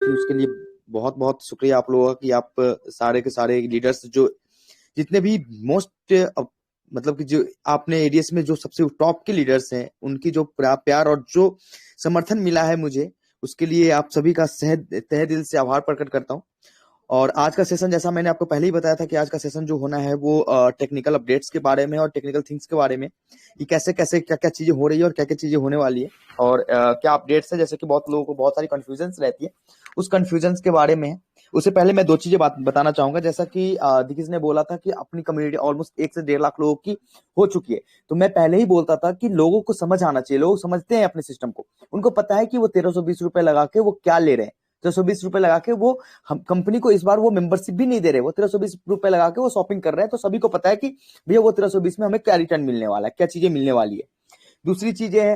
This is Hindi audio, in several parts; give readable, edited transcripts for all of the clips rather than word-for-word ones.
थी, उसके लिए बहुत बहुत शुक्रिया आप लोगों का कि आप सारे के सारे लीडर्स जो जितने भी मोस्ट मतलब कि जो आपने एडीएस में जो सबसे टॉप के लीडर्स हैं, उनकी जो प्यार और जो समर्थन मिला है मुझे, उसके लिए आप सभी का तहे दिल से आभार प्रकट करता हूँ। और आज का सेशन, जैसा मैंने आपको पहले ही बताया था कि आज का सेशन जो होना है वो टेक्निकल अपडेट्स के बारे में और टेक्निकल थिंग्स के बारे में, कि कैसे कैसे क्या क्या चीजें हो रही है और क्या क्या चीजें होने वाली है और क्या अपडेट्स है। जैसे कि बहुत लोगों को बहुत सारी कंफ्यूजन्स रहती है, उस कंफ्यूजन्स के बारे में है। उससे पहले मैं 2 चीजें बताना चाहूंगा। जैसा कि दिग्गज ने बोला था कि अपनी कम्युनिटी ऑलमोस्ट 1 से 1.5 लाख लोगों की हो चुकी है, तो मैं पहले ही बोलता था कि लोगों को समझ आना चाहिए। लोग समझते हैं अपने सिस्टम को, उनको पता है कि वो 1320 रुपए लगा के वो क्या ले रहे हैं। 1320 रुपए लगा के वो हम कंपनी को इस बार वो मेंबरशिप भी नहीं दे रहे, वो 1320 रुपए लगा के वो शॉपिंग कर रहे हैं। तो सभी को पता है कि भैया वो 1320 में हमें क्या रिटर्न मिलने वाला है, क्या चीजें मिलने वाली है। दूसरी चीज ये है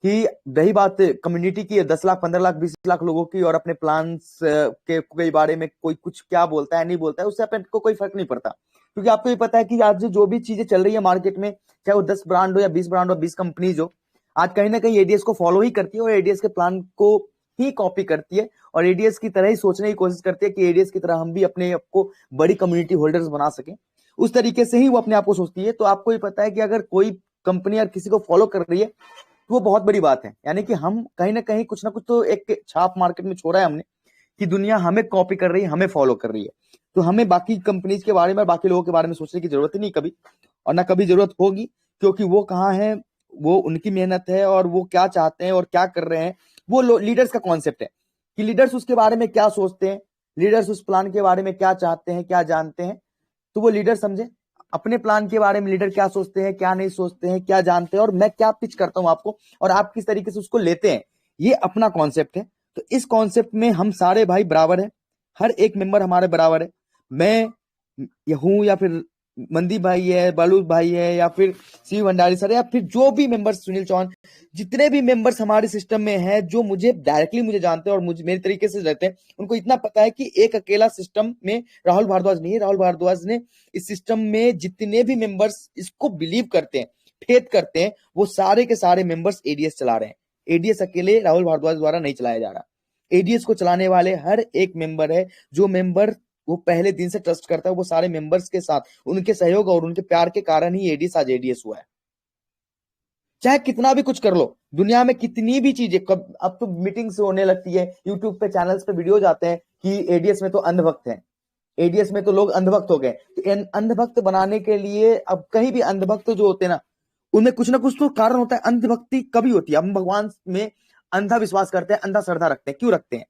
कि रही बात कम्युनिटी की, 10 लाख 15 लाख 20 लाख लोगों की, और अपने प्लान्स के बारे में कोई कुछ क्या बोलता है नहीं बोलता है, उससे अपन को कोई फर्क नहीं पड़ता। क्योंकि आपको भी पता है कि आज जो भी चीजें चल रही है मार्केट में, चाहे वो 10 ब्रांड हो या 20 ब्रांड हो, 20 कंपनीज हो, आज कहीं ना कहीं एडीएस को फॉलो ही करती है और एडीएस के प्लान को ही कॉपी करती है और एडीएस की तरह ही सोचने की कोशिश करती है कि एडीएस की तरह हम भी अपने आप को बड़ी कम्युनिटी होल्डर्स बना सकें। उस तरीके से ही वो अपने आप को सोचती है। तो आपको ही पता है कि अगर कोई कंपनी या किसी को फॉलो कर रही है तो वो बहुत बड़ी बात है। यानी कि हम कहीं ना कहीं कुछ ना कुछ तो एक छाप मार्केट में छोड़ा है हमने, कि दुनिया हमें कॉपी कर रही है, हमें फॉलो कर रही है। तो हमें बाकी कंपनीज के बारे में, बाकी लोगों के बारे में सोचने की जरूरत ही नहीं कभी, और ना कभी जरूरत होगी। क्योंकि वो कहाँ है, वो उनकी मेहनत है और वो क्या चाहते हैं और क्या कर रहे हैं, वो लीडर्स का कॉन्सेप्ट है कि लीडर्स उसके बारे में क्या सोचते हैं, लीडर्स उस प्लान के बारे में क्या चाहते हैं, क्या जानते हैं। तो वो लीडर समझे अपने प्लान के बारे में, लीडर क्या सोचते हैं, क्या नहीं सोचते हैं, क्या जानते हैं, और मैं क्या पिच करता हूं आपको और आप किस तरीके से उसको लेते हैं, ये अपना कॉन्सेप्ट है। तो इस कॉन्सेप्ट में हम सारे भाई बराबर है, हर एक मेंबर हमारे बराबर है। मैं हूं या फिर मनदीप भाई है, बालू भाई है, या फिर शिव भंडारी सर, या फिर जो भी मेंबर्स, सुनील चौहान, जितने भी मेंबर्स हमारे सिस्टम में हैं, जो मुझे डायरेक्टली मुझे जानते हैं और मुझे मेरे तरीके से रहते हैं, उनको इतना पता है कि एक अकेला सिस्टम में राहुल भारद्वाज नहीं है। राहुल भारद्वाज ने इस सिस्टम में जितने भी मेंबर्स इसको बिलीव करते हैं, फेथ करते हैं, वो सारे के सारे मेंबर्स एडीएस चला रहे हैं। एडीएस अकेले राहुल भारद्वाज द्वारा नहीं चलाया जा रहा। एडीएस को चलाने वाले हर एक मेंबर है, जो मेंबर वो पहले दिन से ट्रस्ट करता है, वो सारे मेंबर्स के साथ उनके सहयोग और उनके प्यार के कारण ही एडीएस आज एडीएस हुआ है। चाहे कितना भी कुछ कर लो, दुनिया में कितनी भी चीजें, अब तो मीटिंग्स होने लगती है, यूट्यूब पे चैनल्स पे वीडियो आते हैं कि एडीएस में तो अंधभक्त हैं, एडीएस में तो लोग अंधभक्त हो गए। तो अंधभक्त बनाने के लिए अब कहीं भी अंधभक्त जो होते हैं ना, उनमें कुछ ना कुछ तो कारण होता है। अंधभक्ति कभी होती है, हम भगवान में अंधा विश्वास करते हैं, अंधा श्रद्धा रखते हैं। क्यों रखते हैं?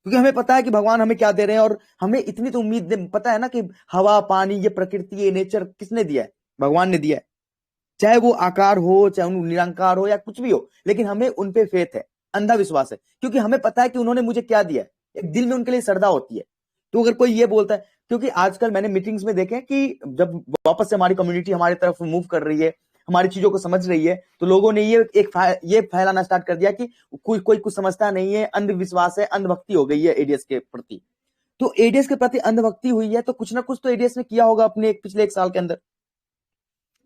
क्योंकि हमें पता है कि भगवान हमें क्या दे रहे हैं, और हमें इतनी तो उम्मीद पता है ना कि हवा, पानी, ये प्रकृति, ये नेचर किसने दिया है? भगवान ने दिया है। चाहे वो आकार हो, चाहे वो निरंकार हो, या कुछ भी हो, लेकिन हमें उन पे फेथ है, अंधा विश्वास है, क्योंकि हमें पता है कि उन्होंने मुझे क्या दिया है। एक दिल में उनके लिए श्रद्धा होती है। तो अगर कोई ये बोलता है, क्योंकि आजकल मैंने मीटिंग्स में देखे कि जब वापस से हमारी कम्युनिटी हमारी तरफ मूव कर रही है, हमारी चीजों को समझ रही है, तो लोगों ने ये फैलाना स्टार्ट कर दिया कि कोई कुछ समझता नहीं है, अंधविश्वास है, अंधभक्ति हो गई है एडीएस के प्रति। तो एडीएस के प्रति अंधभक्ति हुई है, तो कुछ ना कुछ तो एडीएस ने किया होगा अपने पिछले 1 साल के अंदर,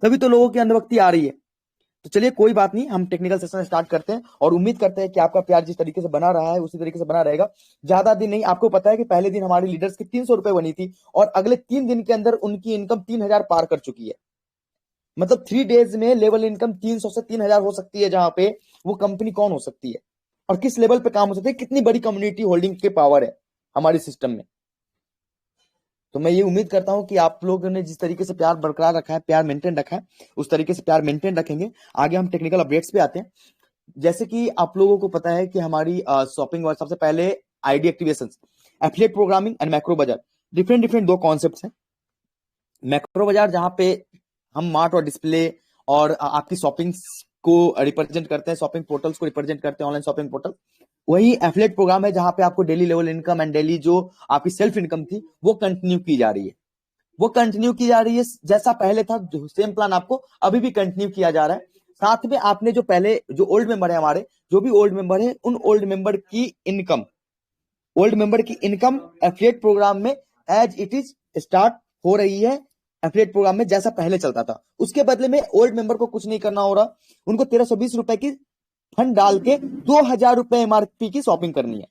तभी तो लोगों की अंधभक्ति आ रही है। तो चलिए कोई बात नहीं, हम टेक्निकल सेशन स्टार्ट करते हैं और उम्मीद करते हैं कि आपका प्यार जिस तरीके से बना रहा है उसी तरीके से बना रहेगा। ज्यादा दिन नहीं, आपको पता है कि पहले दिन हमारे लीडर्स की 300 रुपए बनी थी और अगले 3 दिन के अंदर उनकी इनकम 3000 पार कर चुकी है। मतलब 3 डेज में लेवल इनकम 300 से 3000 हो सकती है, जहां पे वो कंपनी कौन हो सकती है और किस लेवल पे काम हो सकती है, कितनी बड़ी कम्युनिटी होल्डिंग के पावर है हमारे सिस्टम में। तो मैं ये उम्मीद करता हूं कि आप लोगों ने जिस तरीके से प्यार बरकरार रखा है, प्यार मेंटेन रखा है, उस तरीके से प्यार मेंटेन रखेंगे। आगे हम टेक्निकल अपडेट्स पे आते हैं। जैसे कि आप लोगों को पता है कि हमारी शॉपिंग, सबसे पहले ID activation, affiliate programming and macro बाजार, डिफरेंट 2 कॉन्सेप्ट्स हैं। मैक्रो बाजार जहां पे हम मार्ट और डिस्प्ले और आपकी शॉपिंग्स को रिप्रेजेंट करते हैं, शॉपिंग पोर्टल्स को रिप्रेजेंट करते हैं, ऑनलाइन शॉपिंग पोर्टल। वही एफिलिएट प्रोग्राम है जहां पे आपको daily level income and daily जो आपकी सेल्फ इनकम थी वो कंटिन्यू की जा रही है। वो कंटिन्यू की जा रही है जैसा पहले था, सेम प्लान आपको अभी भी कंटिन्यू किया जा रहा है। साथ में आपने जो पहले जो ओल्ड मेंबर है, हमारे जो भी ओल्ड मेंबर है, उन ओल्ड मेंबर की इनकम, एफिलिएट प्रोग्राम में एज इट इज स्टार्ट हो रही है। एफिलिएट प्रोग्राम में जैसा पहले चलता था, उसके बदले में ओल्ड मेंबर को कुछ नहीं करना हो रहा। उनको 1320 रुपए की फंड डाल के 2000 रुपए एमआरपी की शॉपिंग करनी है।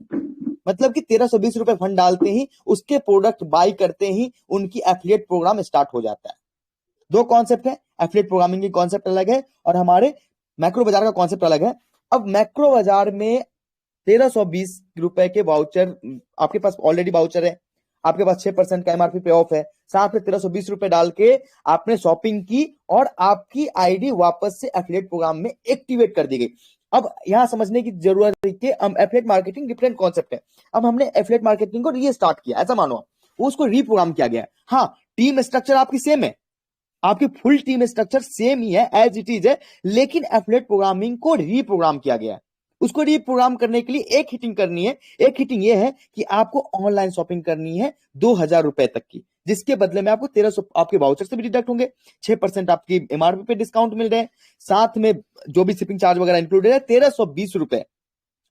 मतलब कि 1320 रुपए फंड डालते ही उसके प्रोडक्ट बाय करते ही उनकी एफिलिएट प्रोग्राम स्टार्ट हो जाता है। दो कॉन्सेप्ट है, एफिलिएट प्रोग्रामिंग की कॉन्सेप्ट अलग है और हमारे मैक्रो बाजार का कॉन्सेप्ट अलग है। अब मैक्रो बाजार में 1320 रुपए के वाउचर, आपके पास ऑलरेडी वाउचर है, आपके पास 6% का एमआरपी पे ऑफ है, साथ में 1320 रुपए डाल के आपने शॉपिंग की और आपकी आईडी वापस से एफिलिएट प्रोग्राम में एक्टिवेट कर दी गई। अब यहां समझने की जरूरत है कि एफिलिएट मार्केटिंग डिफरेंट कॉन्सेप्ट है। अब हमने एफिलिएट मार्केटिंग को रीस्टार्ट किया, ऐसा मानो उसको रीप्रोग्राम किया गया। हाँ, टीम स्ट्रक्चर आपकी सेम है, आपकी फुल टीम स्ट्रक्चर सेम ही है, एज इट इज है, लेकिन एफिलिएट प्रोग्रामिंग को रीप्रोग्राम किया गया है। उसको रीप्रोग्राम करने के लिए एक हिटिंग करनी है। एक हिटिंग ये है कि आपको ऑनलाइन शॉपिंग करनी है 2000 रुपए तक की, जिसके बदले में आपको 1300 आपके वाउचर से भी डिडक्ट होंगे, 6% आपकी एमआरपी पे डिस्काउंट मिल रहे हैं, साथ में जो भी शिपिंग चार्ज वगैरह इंक्लूडेड है, 1320 रुपए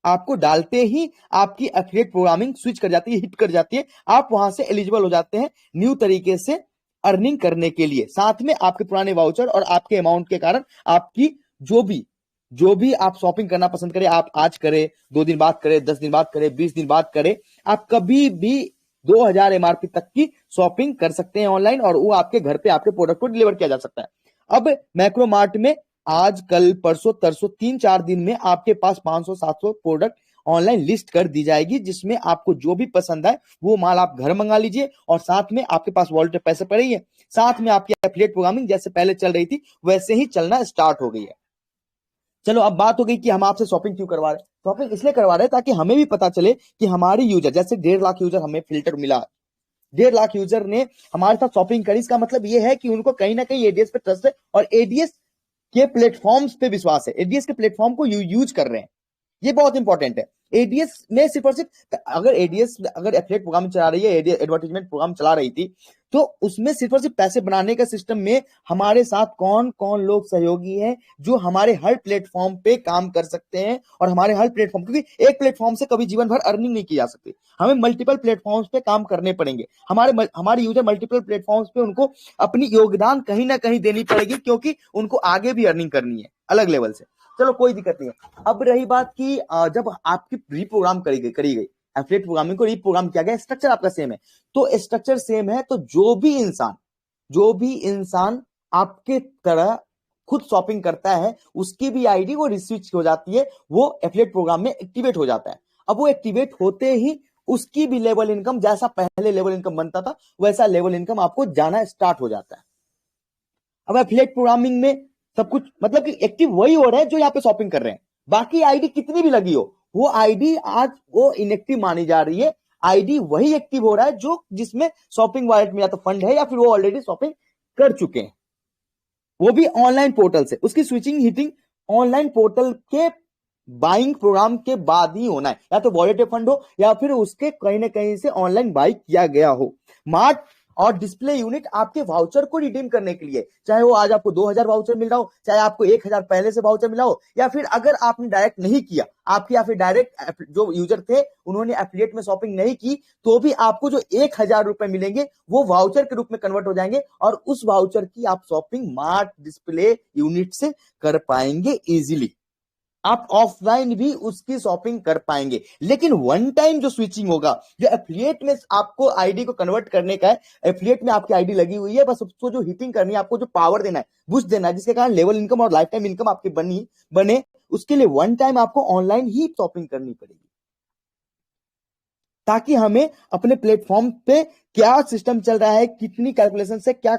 आपको डालते ही आपकी एफिलिएट प्रोग्रामिंग स्विच कर जाती है, हिट कर जाती है, आप वहां से एलिजिबल हो जाते हैं न्यू तरीके से अर्निंग करने के लिए। साथ में आपके पुराने वाउचर और आपके अमाउंट के कारण आपकी जो भी आप शॉपिंग करना पसंद करें, आप आज करें, 2 दिन बाद करें, 10 दिन बाद करें, 20 दिन बाद करें, आप कभी भी 2000 एमआरपी तक की शॉपिंग कर सकते हैं ऑनलाइन और वो आपके घर पे आपके प्रोडक्ट को डिलीवर किया जा सकता है। अब मैक्रो मार्ट में आज कल परसों तरसों 3-4 दिन में आपके पास 500-700 प्रोडक्ट ऑनलाइन लिस्ट कर दी जाएगी, जिसमें आपको जो भी पसंद आए वो माल आप घर मंगा लीजिए और साथ में आपके पास वॉलेट में पैसे पड़े ही है, साथ में आपकी एफिलिएट प्रोग्रामिंग जैसे पहले चल रही थी वैसे ही चलना स्टार्ट हो गई है। चलो अब बात हो गई कि हम आपसे शॉपिंग क्यों करवा रहे हैं। शॉपिंग इसलिए करवा रहे हैं ताकि हमें भी पता चले कि हमारे यूजर, जैसे 1.5 लाख यूजर हमें फिल्टर मिला, 1.5 लाख यूजर ने हमारे साथ शॉपिंग करी, इसका मतलब ये है कि उनको कहीं ना कहीं एडीएस पे ट्रस्ट है और एडीएस के प्लेटफॉर्म्स पे विश्वास है, एडीएस के प्लेटफॉर्म को यूज कर रहे हैं। ये बहुत इंपॉर्टेंट है। एडीएस में सिर्फ और सिर्फ अगर एडीएस अगर एफिलिएट प्रोग्राम चला रही है, एडवर्टाइजमेंट प्रोग्राम चला रही थी, तो उसमें सिर्फ और सिर्फ पैसे बनाने का सिस्टम में हमारे साथ कौन कौन लोग सहयोगी हैं जो हमारे हर प्लेटफॉर्म पे काम कर सकते हैं और हमारे हर प्लेटफॉर्म, क्योंकि एक प्लेटफॉर्म से कभी जीवन भर अर्निंग नहीं की जा सकती, हमें मल्टीपल प्लेटफॉर्म्स पे काम करने पड़ेंगे। हमारे यूजर मल्टीपल प्लेटफॉर्म्स पे उनको अपनी योगदान कहीं ना कहीं देनी पड़ेगी, क्योंकि उनको आगे भी अर्निंग करनी है अलग लेवल से। चलो कोई दिक्कत नहीं है। अब रही बात की जब आपकी रीप्रोग्राम करी गई एफिलिएट प्रोग्रामिंग को रीप्रोग्राम किया गया, स्ट्रक्चर आपका सेम है, तो स्ट्रक्चर सेम है, तो जो भी इंसान आपके तरह खुद शॉपिंग करता है उसकी भी आईडी वो रिस्विच हो जाती है, वो एफिलिएट प्रोग्राम में एक्टिवेट हो जाता है। अब वो एक्टिवेट होते ही उसकी भी लेवल इनकम, जैसा पहले लेवल इनकम बनता था वैसा लेवल इनकम आपको जाना स्टार्ट हो जाता है। अब एफिलिएट प्रोग्रामिंग में सब कुछ मतलब कि एक्टिव वही हो रहा है जो यहाँ पे शॉपिंग कर रहे हैं, बाकी आईडी कितनी भी लगी हो वो आईडी आज वो इनएक्टिव मानी जा रही है। आईडी वही एक्टिव हो रहा है जो जिसमें शॉपिंग वॉलेट में या तो फंड है या फिर वो ऑलरेडी शॉपिंग कर चुके हैं, वो भी ऑनलाइन पोर्टल से। उसकी स्विचिंग हिटिंग ऑनलाइन पोर्टल के बाइंग प्रोग्राम के बाद ही होना है, या तो वॉलेट पे फंड हो या फिर उसके कहीं ना कहीं से ऑनलाइन बाई किया गया हो। मार्ट और डिस्प्ले यूनिट आपके वाउचर को रिडीम करने के लिए, चाहे वो आज आपको 2000 वाउचर मिल रहा हो, चाहे आपको 1000 पहले से वाउचर मिला हो, या फिर अगर आपने डायरेक्ट नहीं किया, आपके या फिर डायरेक्ट जो यूजर थे उन्होंने एफिलिएट में शॉपिंग नहीं की, तो भी आपको जो 1000 रुपए मिलेंगे वो वाउचर के रूप में कन्वर्ट हो जाएंगे और उस वाउचर की आप शॉपिंग मार्ट डिस्प्ले यूनिट से कर पाएंगे इजीली। आप ऑफलाइन भी उसकी शॉपिंग कर पाएंगे, लेकिन वन टाइम जो स्विचिंग होगा, जो एफिलिएट में आपको आईडी को कन्वर्ट करने का है, एफिलिएट में आपकी आईडी लगी हुई है, बस उसको जो हिटिंग करनी है, आपको जो पावर देना है, बूस्ट देना है, जिसके कारण लेवल इनकम और लाइफ टाइम इनकम आपकी बने, उसके लिए वन टाइम आपको ऑनलाइन ही शॉपिंग करनी पड़ेगी, ताकि हमें अपने प्लेटफॉर्म पे क्या सिस्टम चल रहा है, कितनी कैलकुलेशन से क्या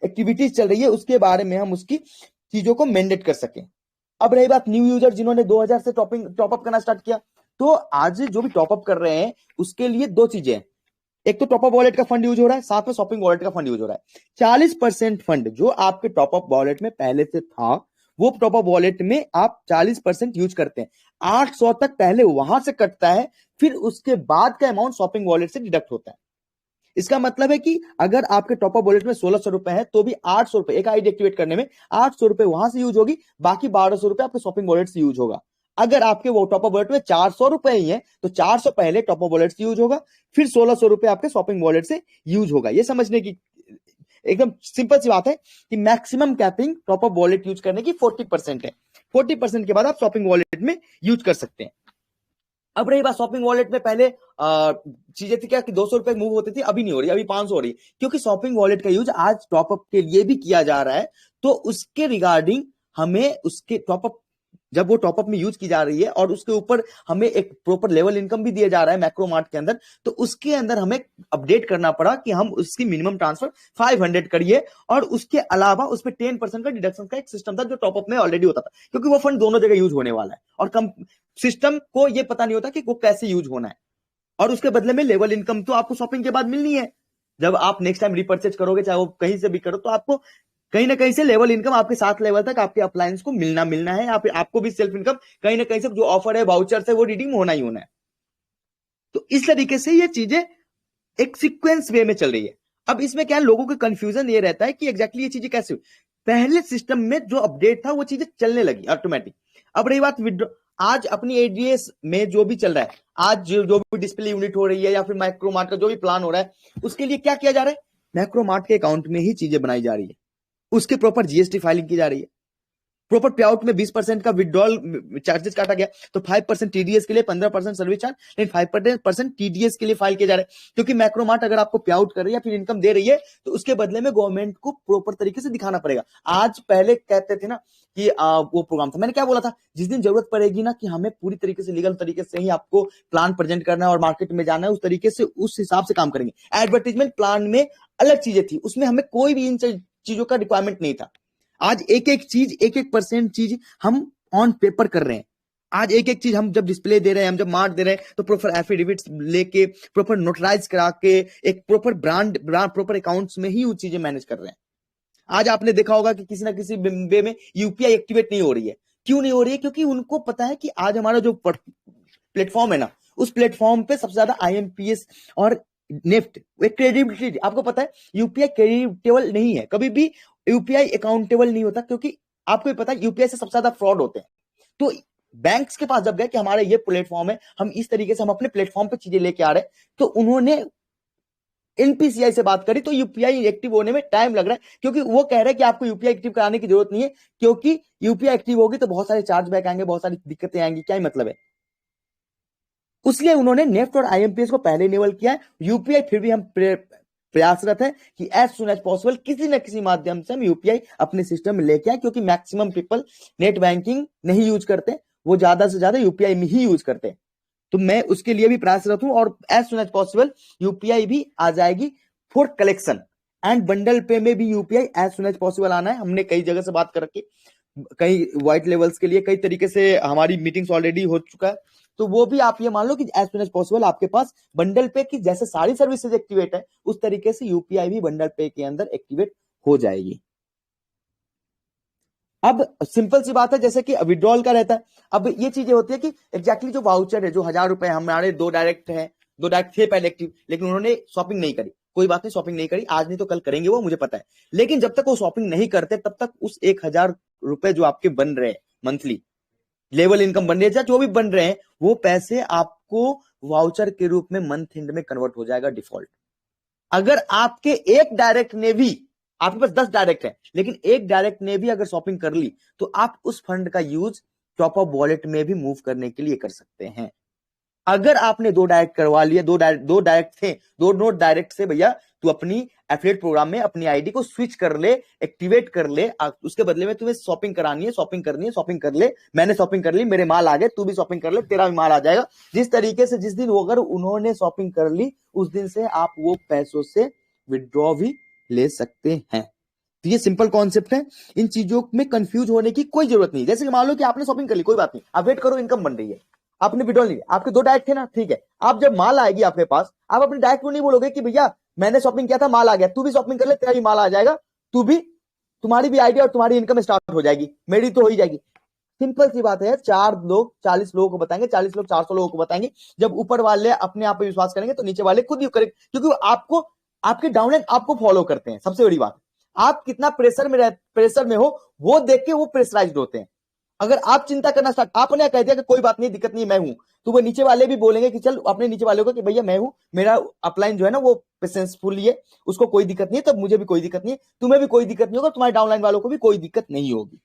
एक्टिविटीज चल रही है, उसके बारे में हम उसकी चीजों को मैंडेट कर सकें। अब रही बात न्यू यूजर जिन्होंने 2000 से टॉपअप करना स्टार्ट किया, तो आज जो भी टॉपअप कर रहे हैं उसके लिए दो चीजें हैं, एक तो टॉपअप वॉलेट का फंड यूज हो रहा है, साथ में शॉपिंग वॉलेट का फंड यूज हो रहा है। 40% फंड जो आपके टॉपअप वॉलेट में पहले से था, वो टॉपअप वॉलेट में आप 40% यूज करते हैं, 800 तक पहले वहां से कटता है, फिर उसके बाद का अमाउंट शॉपिंग वॉलेट से डिडक्ट होता है। इसका मतलब है कि अगर आपके टॉपअप वॉलेट में 1600 रुपए है, तो भी 800 रुपए एक आईडी एक्टिवेट करने में 800 रुपए वहां से यूज होगी, बाकी 1200 रुपए आपके शॉपिंग वॉलेट से यूज होगा। अगर आपके वो टॉपअप वॉलेट में 400 रुपए ही है, तो 400 पहले टॉपअप वॉलेट से यूज होगा, फिर 1600 रुपए आपके शॉपिंग वॉलेट से यूज होगा। ये समझने की एकदम सिंपल सी बात है कि maximum capping top up wallet use करने की 40% है, 40% के बाद आप शॉपिंग वॉलेट में यूज कर सकते हैं। अब रही बात शॉपिंग वॉलेट में, पहले चीजें थी क्या कि 200 रुपए मूव होती थी, अभी नहीं हो रही, अभी 500 हो रही, क्योंकि शॉपिंग वॉलेट का यूज आज टॉपअप के लिए भी किया जा रहा है। तो उसके रिगार्डिंग हमें उसके टॉपअप, जब वो टॉपअप में यूज की जा रही है और उसके ऊपर हमें एक प्रॉपर लेवल इनकम भी दिया जा रहा है मैक्रो मार्ट के अंदर, तो उसके अंदर हमें अपडेट करना पड़ा कि हम उसकी मिनिमम ट्रांसफर 500 करिए, और उसके अलावा उस पर 10% का डिडक्शन का एक सिस्टम था जो टॉपअप में ऑलरेडी होता था, क्योंकि वो फंड दोनों जगह यूज होने वाला है और कम सिस्टम को ये पता नहीं होता कि वो कैसे यूज होना है। और उसके बदले में लेवल इनकम तो आपको शॉपिंग के बाद मिलनी है। जब आप नेक्स्ट टाइम रिपर्चेज करोगे, चाहे वो कहीं से भी करो, तो आपको कहीं ना कहीं से लेवल इनकम आपके 7 लेवल तक आपके अप्लायंस को मिलना है, या फिर आपको भी सेल्फ इनकम कहीं ना कहीं से जो ऑफर है, वाउचर है, वो रिडीम होना ही होना है। तो इस तरीके से ये चीजें एक सीक्वेंस वे में चल रही है। अब इसमें क्या है, लोगों का कंफ्यूजन ये रहता है कि एग्जैक्टली ये चीजें कैसे हुई। पहले सिस्टम में जो अपडेट था वो चीजें चलने लगी ऑटोमेटिक। अब रही बात विड्रॉ, आज अपनी एडीएस में जो भी चल रहा है, आज जो भी डिस्प्ले यूनिट हो रही है या फिर माइक्रोमार्ट का जो भी प्लान हो रहा है, उसके लिए क्या किया जा रहा है, मैक्रोमार्ट के अकाउंट में ही चीजें बनाई जा रही है, उसके प्रॉपर जीएसटी फाइलिंग की जा रही है, प्रॉपर पे आउट में 20% का विड्रॉल चार्जेस काटा गया, तो 5% टीडीएस के लिए, 15% सर्विस चार्ज, लेकिन 5% टीडीएस के लिए फाइल किया जा रहा है, क्योंकि मैक्रोमार्ट अगर आपको पे आउट कर रही है या फिर इनकम दे रही है, तो उसके बदले में गवर्नमेंट को प्रॉपर तरीके से दिखाना पड़ेगा। आज पहले कहते थे ना कि वो प्रोग्राम था, मैंने क्या बोला था, जिस दिन जरूरत पड़ेगी ना कि हमें पूरी तरीके से लीगल तरीके से ही आपको प्लान प्रेजेंट करना है और मार्केट में जाना है, उस तरीके से उस हिसाब से काम करेंगे। एडवर्टीजमेंट प्लान में अलग चीजें थी, उसमें हमें कोई भी इन चीजों का रिक्वायरमेंट नहीं था। आज एक एक चीज, एक एक परसेंट चीज हम ऑन पेपर कर रहे हैं। आज एक एक चीज हम जब डिस्प्ले दे रहे हैं, हम जब मार्क दे रहे हैं, तो प्रॉपर एफिडेविट्स लेके, प्रॉपर नोटराइज करा के, एक प्रॉपर ब्रांड प्रॉपर अकाउंट्स में ही वो चीजें मैनेज कर रहे हैं। आज आपने देखा होगा कि किसी ना किसी वे में यूपीआई एक्टिवेट नहीं हो रही है। क्यों नहीं हो रही है? क्योंकि उनको पता है कि आज हमारा जो प्लेटफॉर्म है ना, उस प्लेटफॉर्म पे सबसे ज्यादा आईएमपीएस और नेफ्ट, एक क्रेडिबिलिटी, आपको पता है यूपीआई क्रेडिटेबल नहीं है, कभी भी यूपीआई अकाउंटेबल नहीं होता, क्योंकि आपको पता है यूपीआई से सबसे ज्यादा फ्रॉड होते हैं। तो बैंक्स के पास जब गए कि हमारा ये प्लेटफॉर्म है, हम इस तरीके से हम अपने प्लेटफॉर्म पे चीजें लेके आ रहे हैं, तो उन्होंने एनपीसीआई से बात करी, तो यूपीआई एक्टिव होने में टाइम लग रहा है, क्योंकि वो कह रहे हैं कि आपको यूपीआई एक्टिव कराने की जरूरत नहीं है, क्योंकि यूपीआई एक्टिव होगी तो बहुत सारे चार्जबैक आएंगे, बहुत सारी दिक्कतें आएंगी, क्या ही मतलब है। इसलिए उन्होंने नेफ्ट और आईएमपीएस को पहले इनेबल किया है। यूपीआई फिर भी हम प्रयासरत है कि एज सुन एज पॉसिबल किसी न किसी माध्यम से हम यूपीआई अपने सिस्टम में लेके आए, क्योंकि मैक्सिमम पीपल नेट बैंकिंग नहीं यूज करते, वो ज्यादा से ज्यादा यूपीआई में ही यूज करते हैं। तो मैं उसके लिए भी प्रयासरत हूं, और as soon as possible UPI भी आ जाएगी for collection and bundle pay में भी UPI as soon as possible आना है। हमने कई जगह से बात कर रखी, कई व्हाइट लेवल्स के लिए कई तरीके से हमारी मीटिंग्स ऑलरेडी हो चुका है, तो वो भी आप ये मान लो कि एज सुन एज पॉसिबल आपके पास बंडल पे की जैसे सारी सर्विसेज एक्टिवेट है, उस तरीके से यूपीआई भी बंडल पे के अंदर एक्टिवेट हो जाएगी। अब सिंपल सी बात है, जैसे कि विड्रॉल का रहता है, अब ये चीजें होती है कि एग्जैक्टली जो वाउचर है, जो 1000 रुपए हमारे दो डायरेक्ट थे पहले एक्टिव, लेकिन उन्होंने शॉपिंग नहीं करी, कोई बात नहीं, शॉपिंग नहीं करी, आज नहीं तो कल करेंगे, वो मुझे पता है, लेकिन जब तक वो शॉपिंग नहीं करते तब तक उस 1000 रुपए जो आपके बन रहे हैं मंथली लेवल इनकम बन रही है, जो भी बन रहे हैं, वो पैसे आपको वाउचर के रूप में मंथ एंड में कन्वर्ट हो जाएगा डिफॉल्ट। अगर आपके एक डायरेक्ट ने भी, आपके पास 10 डायरेक्ट है, लेकिन एक डायरेक्ट ने भी अगर शॉपिंग कर ली, तो आप उस फंड का यूज टॉप अप वॉलेट में भी मूव करने के लिए कर सकते हैं। अगर आपने 2 डायरेक्ट करवा लिया, दो डायरेक्ट थे, 2 नोट डायरेक्ट से, भैया तू अपनी एफिलिएट प्रोग्राम में अपनी आईडी को स्विच कर ले, एक्टिवेट कर ले, उसके बदले में तुम्हें शॉपिंग करानी है, शॉपिंग करनी है, शॉपिंग कर ले, मैंने शॉपिंग कर ली, मेरे माल आ गए, तू भी शॉपिंग कर ले, तेरा भी माल आ जाएगा। जिस तरीके से जिस दिन अगर उन्होंने शॉपिंग कर ली, उस दिन से आप वो पैसों से विड्रॉ भी ले सकते हैं। तो ये सिंपल कॉन्सेप्ट है, इन चीजों में कंफ्यूज होने की कोई जरूरत नहीं। जैसे कि मान लो कि आपने शॉपिंग कर ली, कोई बात नहीं, आप वेट करो, इनकम बन रही है, आपने विड्रॉल नहीं, आपके 2 डायरेक्ट थे ना, ठीक है, आप जब माल आएगी आपके पास, आप अपने डायरेक्ट को नहीं बोलोगे कि भैया मैंने शॉपिंग किया था, माल आ गया, तू भी शॉपिंग कर ले, तेरा भी माल आ जाएगा, तू भी, तुम्हारी भी आइडिया और तुम्हारी इनकम स्टार्ट हो जाएगी, मेरी तो हो ही जाएगी। सिंपल सी बात है, 4 लोग 40 लोगों को बताएंगे, 40 लोग 400 लोगों को बताएंगे। जब ऊपर वाले अपने आप पे विश्वास करेंगे, तो नीचे वाले खुद ही करेंगे, क्योंकि आपको, आपके डाउनलाइन आपको फॉलो करते हैं। सबसे बड़ी बात, आप कितना प्रेशर में हो, वो देख के वो प्रेशराइज्ड होते हैं। अगर आप चिंता करना स्टार्ट, आपने कह दिया कि कोई बात नहीं, दिक्कत नहीं, मैं हूं, तो वो नीचे वाले भी बोलेंगे कि चल अपने नीचे वाले को कि भैया मैं हूं, मेरा अपलाइन जो है ना वो पेशेंसफुल है, उसको कोई दिक्कत नहीं है, तब मुझे भी कोई दिक्कत नहीं है, तुम्हें भी कोई दिक्कत नहीं होगा, तुम्हारे डाउनलाइन वालों को भी कोई दिक्कत नहीं होगी।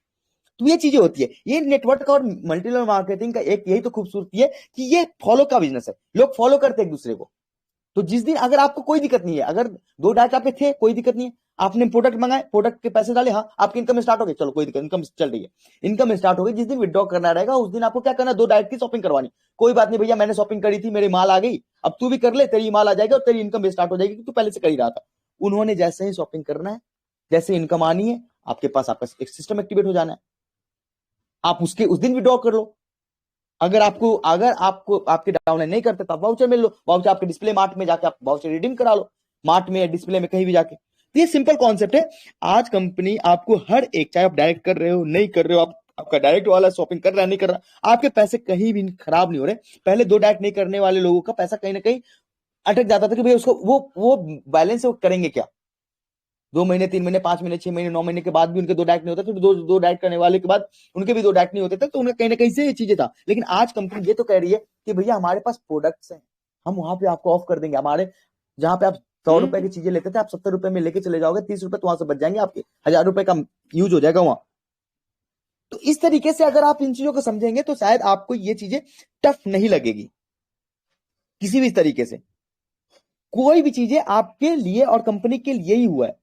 तो ये चीजें होती है। ये नेटवर्क और मल्टी लेवल मार्केटिंग का एक यही तो खूबसूरती है कि ये फॉलो का बिजनेस है, लोग फॉलो करते हैं एक दूसरे को। तो जिस दिन अगर आपको कोई दिक्कत नहीं है, अगर दो डाटा पे थे कोई दिक्कत नहीं है, आपने प्रोडक्ट मंगाए, प्रोडक्ट के पैसे डाले, हाँ आपकी इनकम स्टार्ट हो गई, चलो कोई दिक्कत, इनकम चल रही है, इनकम स्टार्ट हो गई। जिस दिन विड्रॉ करना रहेगा उस दिन आपको क्या करना है, दो डायरेक्ट की शॉपिंग करवानी। कोई बात नहीं भैया, मैंने शॉपिंग करी थी, मेरी माल आ गई, अब तू भी कर ले, तेरी माल आ जाएगी और तेरी इनकम भी स्टार्ट हो जाएगी, तू पहले से कर ही रहा था। उन्होंने जैसे ही शॉपिंग करना है, जैसे इनकम आनी है, आपके पास आपका एक सिस्टम एक्टिवेट हो जाना है, आप उसके उस दिन विड्रॉ कर लो। अगर आपको आपके डाउनलाइन नहीं करते तो आप वाउचर मिल लो, वाउचर आपके डिस्प्ले मार्ट में जाके आप वाउचर रिडीम करा लो, मार्ट में या डिस्प्ले में कहीं भी जाके। तो ये सिंपल कॉन्सेप्ट है। आज कंपनी आपको हर एक, चाहे आप डायरेक्ट कर रहे हो नहीं कर रहे हो, आप आपका डायरेक्ट वाला शॉपिंग कर रहा है नहीं कर रहा, आपके पैसे कहीं भी खराब नहीं हो रहे। पहले दो डायरेक्ट नहीं करने वाले लोगों का पैसा कहीं ना कहीं अटक जाता था कि भैया उसको वो बैलेंस वो करेंगे क्या, 2 महीने 3 महीने 5 महीने 6 महीने 9 महीने के बाद भी उनके दो डायरेक्ट नहीं होते, फिर दो दो डायरेक्ट करने वाले के बाद उनके भी दो डायरेक्ट नहीं होते थे, तो उनका कहीं ना कहीं से ये चीजें था। लेकिन आज कंपनी ये तो कह रही है कि भैया हमारे पास प्रोडक्ट्स हैं, हम वहां पे आपको ऑफ कर देंगे। हमारे जहां पे आप 100 रुपए की चीजें लेते थे, आप 70 रुपए में लेके चले जाओगे, 30 रुपए तो वहां से बच जाएंगे, आपके 1000 रुपए का यूज हो जाएगा वहां। तो इस तरीके से अगर आप इन चीजों को समझेंगे तो शायद आपको ये चीजें टफ नहीं लगेगी किसी भी तरीके से। कोई भी चीजें आपके लिए और कंपनी के लिए ही हुआ है।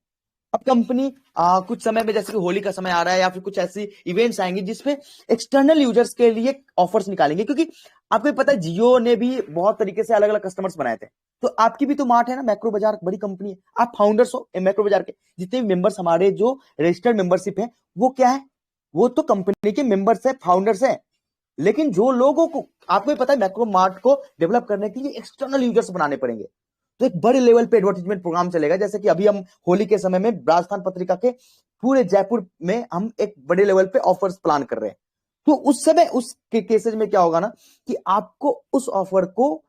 अब कंपनी कुछ समय में, जैसे कि होली का समय आ रहा है या फिर कुछ ऐसी इवेंट्स आएंगे जिसमें एक्सटर्नल यूजर्स के लिए ऑफर्स निकालेंगे, क्योंकि आपको भी पता है जियो ने भी बहुत तरीके से अलग अलग कस्टमर्स बनाए थे। तो आपकी भी तो मार्ट है ना, मैक्रो बाजार बड़ी कंपनी है, आप फाउंडर्स हो मैक्रो बाजार के। जितने भी मेंबर्स हमारे जो रजिस्टर्ड मेंबरशिप है वो क्या है, वो तो कंपनी के मेंबर्स है, फाउंडर्स है। लेकिन जो लोगों को, आपको भी पता है मैक्रो मार्ट को डेवलप करने के लिए एक्सटर्नल यूजर्स बनाने पड़ेंगे। तो एक बड़े लेवल पे एडवर्टीजमेंट प्रोग्राम चलेगा, जैसे कि अभी हम होली के समय में राजस्थान पत्रिका के पूरे जयपुर में हम एक बड़े लेवल पे ऑफर्स प्लान कर रहे हैं। तो उस समय उस केसेज में क्या होगा ना, कि आपको उस ऑफर को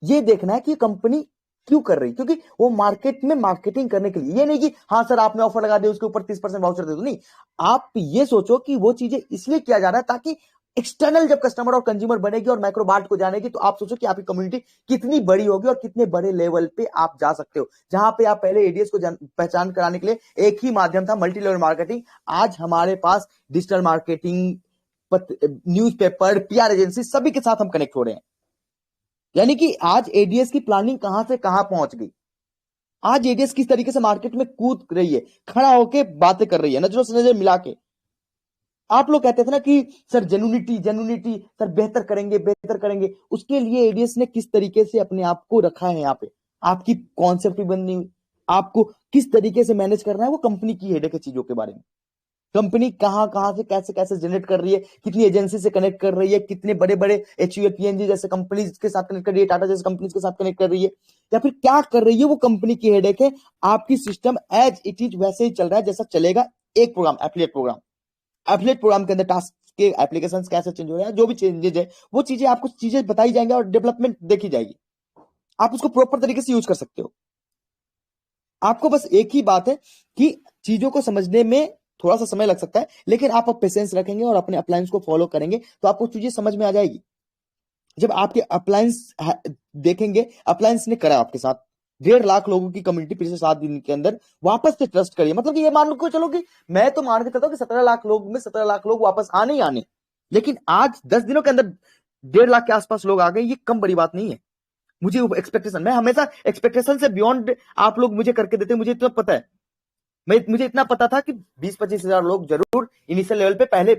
ये देखना है कि कंपनी क्यों कर रही, क्योंकि वो मार्केट में मार्केटिंग करने के लिए, ये नहीं कि हाँ सर आपने ऑफर लगा दिया उसके ऊपर 30% वाउचर दे दो, नहीं। आप ये सोचो कि वो चीजें इसलिए किया जा रहा है ताकि एक्सटर्नल जब कस्टमर और कंज्यूमर बनेगी और माइक्रोबार्ट को जानेगी, तो आप सोचो कि आपकी कम्युनिटी कितनी बड़ी होगी और कितने बड़े लेवल पे आप जा सकते हो। जहां पे आप पहले एडीएस को पहचान कराने के लिए एक ही माध्यम था, मल्टी लेवल मार्केटिंग, आज हमारे पास digital marketing, newspaper, PR agency, सभी के साथ हम कनेक्ट हो रहे हैं। यानी कि आज एडीएस की प्लानिंग कहां से कहां पहुंच गई। आज एडीएस किस तरीके से मार्केट में कूद रही है, खड़ा होके बातें कर रही है, नजरों से नजर मिला के। आप लोग कहते थे ना कि सर जेन्युइनिटी जेन्युइनिटी, सर बेहतर करेंगे बेहतर करेंगे, उसके लिए एडीएस ने किस तरीके से अपने आप को रखा है यहाँ पे, आपकी कॉन्सेप्ट भी बननी हुई, आपको किस तरीके से मैनेज करना है वो कंपनी की हेडेक है चीजों के बारे में। कंपनी कहां कहां से कैसे कैसे जनरेट कर रही है, कितनी एजेंसी से कनेक्ट कर रही है, कितने बड़े बड़े एचयूएपीएनजी जैसे कंपनीज के साथ कनेक्ट कर रही है, टाटा जैसे कंपनीज के साथ कनेक्ट कर रही है, या फिर क्या कर रही है, वो कंपनी की हेडेक है। आपकी सिस्टम एज इट इज वैसे ही चल रहा है जैसा चलेगा। एक program affiliate program, affiliate program के अंदर टास्क के एप्लीकेशंस कैसे चेंज हो रहे हैं, जो भी चेंजेज है वो चीजें आपको चीजें बताई जाएंगी और डेवलपमेंट देखी जाएगी। आप उसको प्रॉपर तरीके से यूज कर सकते हो। आपको बस एक ही बात है कि चीजों को समझने में थोड़ा सा समय लग सकता है, लेकिन आप पेशेंस रखेंगे और अपने अप्लायंस को फॉलो करेंगे तो आपको चीजें समझ में आ जाएगी। जब आपके अप्लायंस देखेंगे, अप्लायंस ने करा आपके साथ, 1.5 लाख लोगों की कम्युनिटी पिछले 7 दिन के अंदर वापस से ट्रस्ट करिए, मतलब कि ये मान को चलो कि मैं तो मान के चलता हूं कि 17 लाख लोग में 17 लाख लोग वापस आने ही आने। लेकिन आज 10 दिनों के अंदर 1.5 लाख के आसपास लोग आ गए, ये कम बड़ी बात नहीं है। मुझे एक्सपेक्टेशन, मैं हमेशा एक्सपेक्टेशन से बियॉन्ड आप लोग मुझे करके देते, मुझे इतना पता है। मुझे इतना पता था कि 20-25 हजार लोग जरूर इनिशियल लेवल पे पहले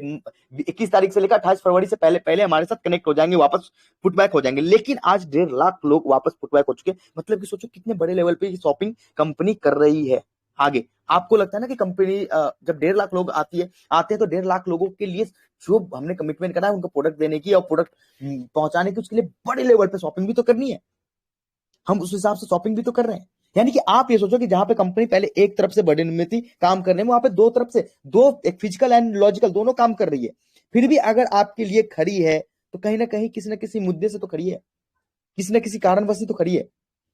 21 तारीख से लेकर 28 फरवरी से पहले पहले हमारे साथ कनेक्ट हो जाएंगे, वापस पुटबैक हो जाएंगे। लेकिन आज 1.5 लाख लोग वापस पुटबैक हो चुके, मतलब कि सोचो कितने बड़े लेवल पे शॉपिंग कंपनी कर रही है आगे। आपको लगता है ना कि कंपनी जब 1.5 लाख लोग आते हैं तो 1.5 लाख लोगों के लिए जो हमने कमिटमेंट करा है उनको प्रोडक्ट देने की और प्रोडक्ट पहुंचाने की, उसके लिए बड़े लेवल पे शॉपिंग भी तो करनी है। हम उस हिसाब से शॉपिंग भी तो कर रहे हैं। यानी कि आप ये सोचो कि जहां पे कंपनी पहले एक तरफ से बर्डन में थी काम करने में, वहां पे दो तरफ से, दो, एक फिजिकल एंड लॉजिकल दोनों काम कर रही है। फिर भी अगर आपके लिए खड़ी है तो कहीं ना कहीं किसी न किसी मुद्दे से तो खड़ी है, किसी न किसी कारणवश ही तो खड़ी है।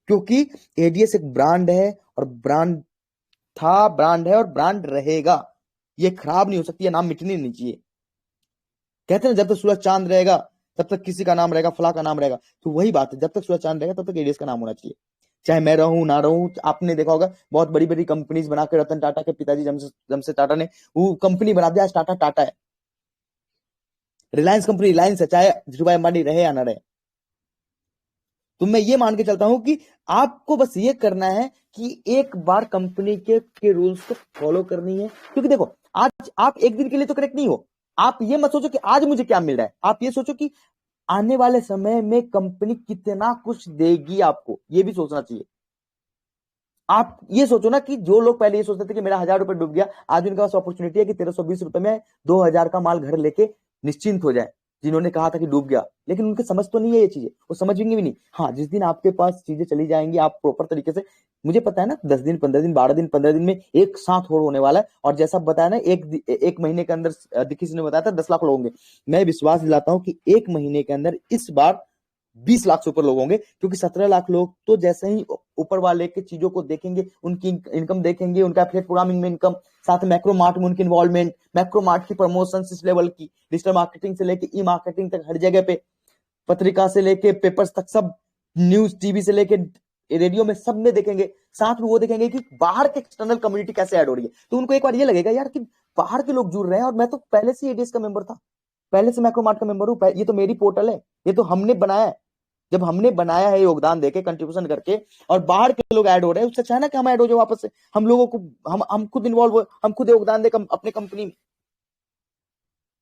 क्योंकि एडीएस एक ब्रांड है और ब्रांड था, ब्रांड है और ब्रांड रहेगा। ये खराब नहीं हो सकती, है नाम मिटनी नहीं चाहिए। कहते हैं जब तक सूरज चांद रहेगा तब तक किसी का नाम रहेगा, फला का नाम रहेगा। तो वही बात है, जब तक सूरज चांद रहेगा तब तक एडीएस का नाम होना चाहिए, चाहे मैं रहूं ना रहूं। आपने देखा होगा बहुत बड़ी बड़ी कंपनीज बनाकर, रतन टाटा के पिताजी जमशेद टाटा ने वो कंपनी बना दिया, आज टाटा टाटा है। रिलायंस कंपनी रिलायंस है, चाहे धीरूभाई अंबानी रहे या ना रहे। तो मैं ये मान के चलता हूं कि आपको बस ये करना है कि एक बार कंपनी के रूल्स को फॉलो करनी है। क्योंकि देखो, आज आप एक दिन के लिए तो करेक्ट नहीं हो। आप ये मत सोचो कि आज मुझे क्या मिल रहा है, आप ये सोचो कि आने वाले समय में कंपनी कितना कुछ देगी आपको, ये भी सोचना चाहिए। आप ये सोचो ना कि जो लोग पहले ये सोचते थे कि मेरा 1000 रुपए डूब गया, आज उनके पास अपॉर्चुनिटी है कि 1320 रुपए में 2000 का माल घर लेके निश्चिंत हो जाए। जिन्होंने कहा था कि डूब गया, लेकिन उनके समझ तो नहीं है ये चीजें, वो समझेंगे भी नहीं। हाँ, जिस दिन आपके पास चीजें चली जाएंगी, आप प्रॉपर तरीके से, मुझे पता है ना 10 दिन 15 दिन 12 दिन 15 दिन में एक साथ हो होने वाला है। और जैसा बताया ना, एक महीने के अंदर किसी ने बताया था 10 लाख लोग होंगे। मैं विश्वास दिलाता हूं कि एक महीने के अंदर इस बार 20 लाख से ऊपर लोग होंगे। क्योंकि 17 लाख लोग तो जैसे ही ऊपर वाले के चीजों को देखेंगे, उनकी इनकम देखेंगे, उनका एफिलिएट प्रोग्रामिंग में इनकम, साथ में मैक्रो मार्ट में उनकी इन्वॉल्वमेंट, मैक्रो मार्ट की प्रमोशन इस लेवल की, डिजिटल मार्केटिंग से लेके ई मार्केटिंग तक हर जगह पे, पत्रिका से लेके पेपर्स तक, सब न्यूज टीवी से लेके रेडियो में, सब में देखेंगे। साथ में वो देखेंगे कि बाहर के एक्सटर्नल कम्युनिटी कैसे ऐड हो रही है। तो उनको एक बार ये लगेगा यार कि बाहर के लोग जुड़ रहे हैं, और मैं तो पहले से एडीएस का मेंबर था, पहले से मैक्रो मार्ट का मेंबर हूं, ये तो मेरी पोर्टल है, ये तो हमने बनाया है। जब हमने बनाया है योगदान देके, कंट्रीब्यूशन करके, और बाहर के लोग ऐड हो रहे हैं, उससे अच्छा है ना कि हम ऐड हो जाए वापस से। हम लोगों को हम खुद इन्वॉल्व हो, हम खुद योगदान दे अपने कंपनी में।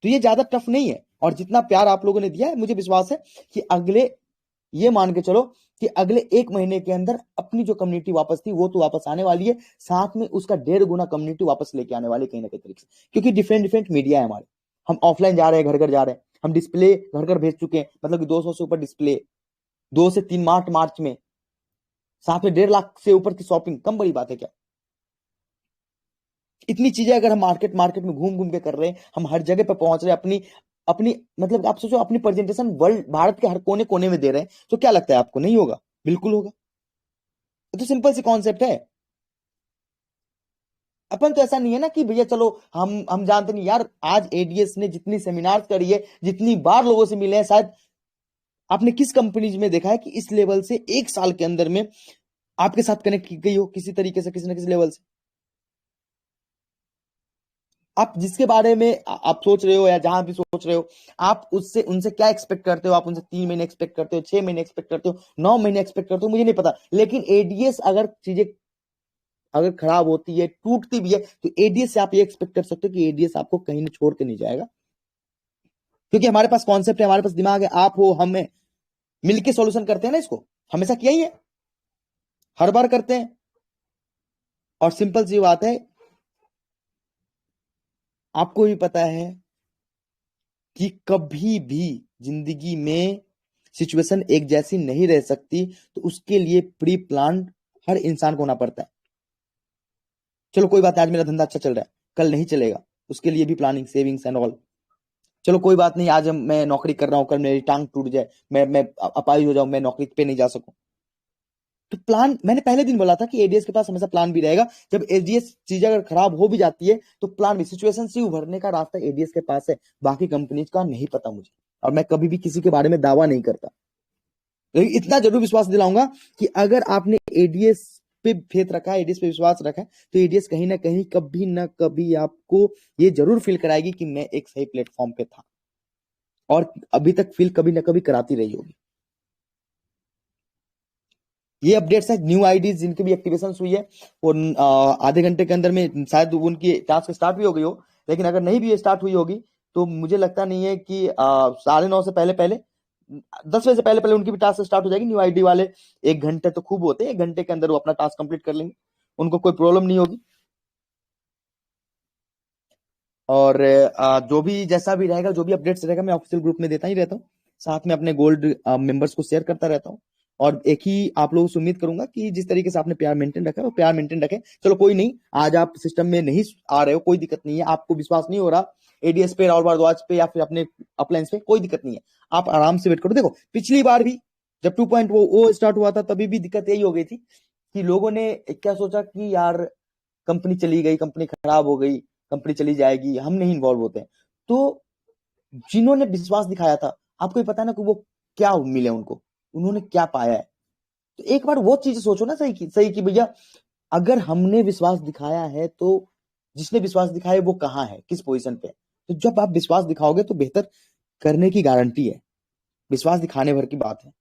तो ये ज्यादा टफ नहीं है। और जितना प्यार आप लोगों ने दिया है, मुझे विश्वास है कि अगले, ये मान के चलो कि अगले एक महीने के अंदर अपनी जो कम्युनिटी वापस थी वो तो वापस आने वाली है, साथ में उसका 1.5 गुना कम्युनिटी वापस लेके आने वाली कहीं ना कहीं तरीके से। क्योंकि डिफरेंट डिफरेंट मीडिया है हमारे, हम ऑफलाइन जा रहे हैं, घर घर जा रहे हैं, हम डिस्प्ले घर घर भेज चुके हैं, मतलब कि 200 से ऊपर डिस्प्ले, 2 से 3 मार्च में, साथ में 1.5 लाख से ऊपर की शॉपिंग, कम बड़ी बात है क्या? इतनी चीजें अगर हम मार्केट मार्केट में घूम घूम के कर रहे हैं, हम हर जगह पे पहुंच रहे हैं, अपनी अपनी मतलब आप सोचो, अपनी प्रेजेंटेशन वर्ल्ड, भारत के हर कोने कोने में दे रहे हैं, तो क्या लगता है आपको नहीं होगा? बिल्कुल होगा। ये तो सिंपल सी कॉन्सेप्ट है। अपन तो ऐसा नहीं है ना कि भैया चलो हम जानते नहीं यार। आज एडीएस ने जितनी सेमिनार करी है, जितनी बार लोगों से मिले हैं, शायद आपने किस कंपनीज में देखा है कि इस लेवल से एक साल के अंदर में आपके साथ कनेक्ट की गई हो किसी तरीके से, किसी ना किसी लेवल से। आप जिसके बारे में आप सोच रहे हो या जहां भी सोच रहे हो, आप उससे उनसे क्या एक्सपेक्ट करते हो? आप उनसे 3 महीने एक्सपेक्ट करते हो, 6 महीने एक्सपेक्ट करते हो, 9 महीने एक्सपेक्ट करते हो, मुझे नहीं पता। लेकिन एडीएस अगर चीजें अगर खराब होती है, टूटती भी है, तो एडीएस से आप ये एक्सपेक्ट कर सकते हो कि एडीएस आपको कहीं नहीं छोड़ के नहीं जाएगा। क्योंकि हमारे पास कॉन्सेप्ट है, हमारे पास दिमाग है, आप हो, हम है, मिलके सॉल्यूशन करते हैं ना इसको। हमेशा किया ही है, हर बार करते हैं। और सिंपल सी बात है, आपको भी पता है कि कभी भी जिंदगी में सिचुएशन एक जैसी नहीं रह सकती, तो उसके लिए प्री प्लान हर इंसान को होना पड़ता है। चलो कोई बात है, आज मेरा धंधा अच्छा चल रहा है, कल नहीं चलेगा, उसके लिए भी प्लानिंग, सेविंग्स एंड ऑल। चलो कोई बात नहीं, आज मैं नौकरी कर रहा हूं, कल मेरी टांग टूट जाए, मैं अपाहिज हो जाऊं, मैं नौकरी पे नहीं जा सकूं, तो प्लान, मैंने पहले दिन बोला था कि एडीएस के पास हमेशा प्लान भी रहेगा। जब एडीएस चीज अगर खराब हो भी जाती है, तो प्लान भी, सिचुएशन से उभरने का रास्ता एडीएस के पास है, बाकी कंपनीज का नहीं पता मुझे। और मैं कभी भी किसी के बारे में दावा नहीं करता, लेकिन इतना जरूर विश्वास दिलाऊंगा कि अगर आपने एडीएस पे फेथ रखा है, एडीएस पे विश्वास रखा है, तो एडीएस कहीं ना कहीं कभी ना कभी आपको ये जरूर फील कराएगी कि मैं एक सही प्लेटफॉर्म पे था, और अभी तक फील कभी ना कभी कराती रही होगी। ये अपडेट्स है, न्यू आईडीज जिनकी भी एक्टिवेशन हुई है, वो आधे घंटे के अंदर में शायद उनकी टास्क स्टार्ट भी हो गई हो। लेकिन अगर नहीं भी स्टार्ट हुई होगी, तो मुझे लगता नहीं है कि 9:30 से पहले पहले, 10 बजे से पहले पहले उनकी भी टास्क स्टार्ट हो जाएगी। न्यू आईडी वाले 1 घंटे तो खूब होते हैं, 1 घंटे के अंदर वो अपना टास्क कंप्लीट कर लेंगे, उनको कोई प्रॉब्लम नहीं होगी। और जो भी जैसा भी रहेगा, जो भी अपडेट्स रहेगा, मैं ऑफिशियल ग्रुप में देता ही रहता हूँ, साथ में अपने गोल्ड मेंबर्स को शेयर करता रहता हूँ। और एक ही आप लोगों से उम्मीद करूंगा कि जिस तरीके से आपने प्यार मेंटेन रखा है, वो प्यार मेंटेन रखें। चलो कोई नहीं, आज आप सिस्टम में नहीं आ रहे हो, कोई दिक्कत नहीं है, आपको विश्वास नहीं हो रहा एडीएस पे, राहुल भारद्वाज पे, या फिर अपने अपलाइंस पे, कोई दिक्कत नहीं है। आप आराम से वेट करो। देखो पिछली बार भी जब 2.0 स्टार्ट हुआ था, तभी भी दिक्कत यही हो गई थी कि लोगों ने क्या सोचा कि यार कंपनी चली गई, कंपनी खराब हो गई, कंपनी चली जाएगी, हम नहीं इन्वॉल्व होते हैं। तो जिन्होंने विश्वास दिखाया था, आपको ही पता है ना कि वो क्या मिले उनको, उन्होंने क्या पाया है। तो एक बार वो चीज सोचो ना, सही कि भैया अगर हमने विश्वास दिखाया है, तो जिसने विश्वास दिखाया वो कहाँ है, किस पोजीशन पे है। तो जब आप विश्वास दिखाओगे तो बेहतर करने की गारंटी है, विश्वास दिखाने भर की बात है।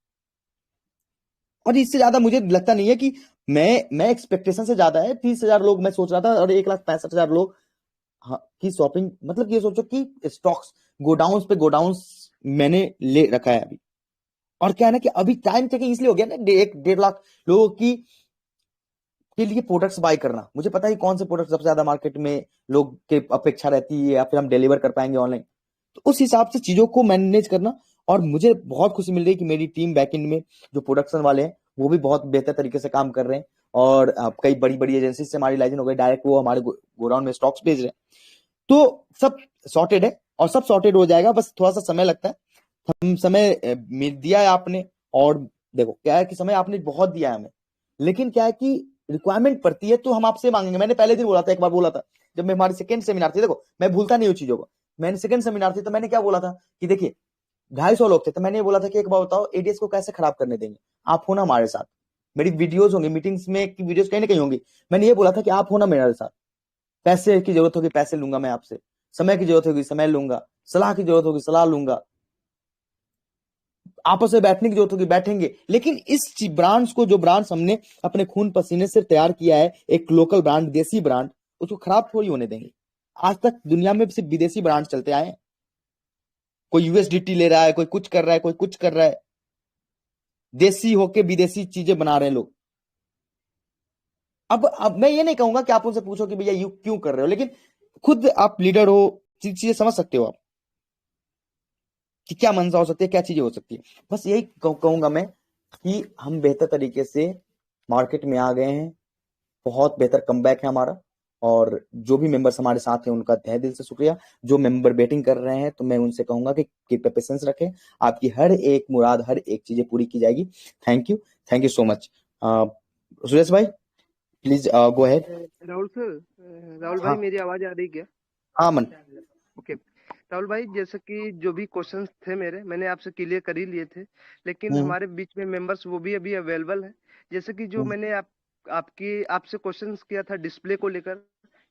और इससे ज्यादा मुझे लगता नहीं है कि मैं एक्सपेक्टेशन से ज्यादा है। 30,000 लोग मैं सोच रहा था और 1,65,000 लोग, हाँ, की शॉपिंग, मतलब ये सोचो कि स्टॉक्स गोडाउन पे गोडाउन मैंने ले रखा है अभी। और क्या है ना कि अभी टाइम टेकिंग इसलिए हो गया ना, 1.5 लाख लोगों की के लिए प्रोडक्ट्स बाय करना। मुझे पता है कौन से प्रोडक्ट सबसे ज्यादा मार्केट में लोग के अपेक्षा रहती है, या फिर हम डिलीवर कर पाएंगे ऑनलाइन। तो उस हिसाब से चीजों को मैनेज करना। और मुझे बहुत खुशी मिल रही है कि मेरी टीम बैकएंड में जो प्रोडक्शन वाले हैं वो भी बहुत बेहतर तरीके से काम कर रहे हैं। और कई बड़ी बड़ी एजेंसी से हमारी लाइजन हो गई, डायरेक्ट वो हमारे गोडाउन में स्टॉक्स भेज रहे हैं। तो सब सॉर्टेड है और सब सॉर्टेड हो जाएगा, बस थोड़ा सा समय लगता है। हम समय दिया है आपने। और देखो क्या है कि समय आपने बहुत दिया है हमें, लेकिन क्या है कि रिक्वायरमेंट पड़ती है तो हम आपसे मांगेंगे। मैंने पहले दिन बोला था, एक बार बोला था जब मैं हमारी सेकंड सेमिनार थी, देखो मैं भूलता नहीं हूँ चीजों को। मैंने सेकंड सेमिनार थी तो मैंने क्या बोला था कि देखिए 250 लोग थे, तो मैंने ये बोला था कि एक बार बताओ एडीएस को कैसे खराब करने देंगे, आप हो ना हमारे साथ। मेरी वीडियोज होंगी, मीटिंग्स में की वीडियोज कहीं ना कहीं होंगी। मैंने ये बोला था कि आप हो ना मेरे साथ। पैसे की जरूरत होगी पैसे लूंगा मैं आपसे, समय की जरूरत होगी समय लूंगा, सलाह की जरूरत होगी सलाह लूंगा, आपस में बैठने की जरूरत होगी बैठेंगे। लेकिन इस ब्रांड्स को, जो ब्रांड्स हमने अपने खून पसीने से तैयार किया है, एक लोकल ब्रांड, देसी ब्रांड, उसको खराब थोड़ी होने देंगे। आज तक दुनिया में सिर्फ विदेशी ब्रांड चलते आए हैं। कोई यूएसडीटी ले रहा है, कोई कुछ कर रहा है, कोई कुछ कर रहा है। देसी होके विदेशी चीजें बना रहे हैं लोग। अब मैं ये नहीं कहूंगा कि आप उनसे पूछो कि भैया यू क्यों कर रहे हो, लेकिन खुद आप लीडर हो, चीजें समझ सकते हो आप कि क्या मंशा हो सकती है, क्या चीजें हो सकती है। बस यही कहूंगा मैं कि हम बेहतर तरीके से मार्केट में आ गए हैं। बहुत बेहतर कमबैक है हमारा। और जो भी मेंबर्स हमारे साथ हैं उनका तहे दिल से शुक्रिया। जो मेंबर बेटिंग कर रहे हैं तो मैं उनसे कहूंगा कि पेशेंस रखें। आपकी हर एक मुराद, हर एक चीजें पूरी की जाएगी। Thank you so much. Suresh भाई please go ahead. Rahul sir, Rahul भाई हाँ मेरी आवाज आ रही क्या? हाँ मन। ओके। राहुल भाई, जैसे कि जो भी क्वेश्चंस थे मेरे, मैंने आपसे क्लियर कर ही लिए थे, लेकिन हम्म हमारे बीच में मेंबर्स वो भी अभी अवेलेबल हैं। जैसे कि जो हम्म मैंने आपकी आपसे क्वेश्चंस किया था डिस्प्ले को लेकर,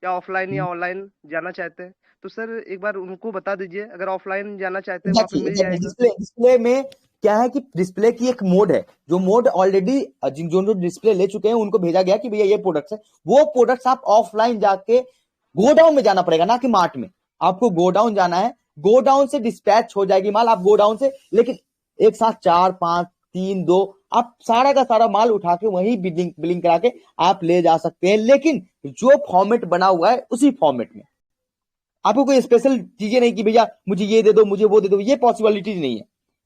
या ऑफलाइन या हम्म। ऑनलाइन जाना चाहते हैं, तो सर एक बार उनको बता दीजिए। अगर ऑफलाइन जाना चाहते हैं वहां पे एग्जैक्टली मिल एग्जैक्टली, जाएगा? डिस्प्ले में क्या है कि डिस्प्ले की एक मोड है, जो मोड ऑलरेडी जो जो डिस्प्ले ले चुके हैं उनको भेजा गया कि भैया ये प्रोडक्ट्स है। वो प्रोडक्ट्स आप ऑफलाइन जाके गोडाउन में जाना पड़ेगा, ना कि मार्ट में। आपको गोडाउन जाना है, गोडाउन से डिस्पैच हो जाएगी माल, आप गोडाउन से। लेकिन एक साथ 4 5 3 2, आप सारा का सारा माल उठा के वहीं बिलिंग बिलिंग करा के आप ले जा सकते हैं। लेकिन जो फॉर्मेट बना हुआ है उसी फॉर्मेट में, आपको कोई स्पेशल चीजें नहीं कि भैया मुझे ये दे दो मुझे वो दे दो, ये पॉसिबिलिटीज नहीं है।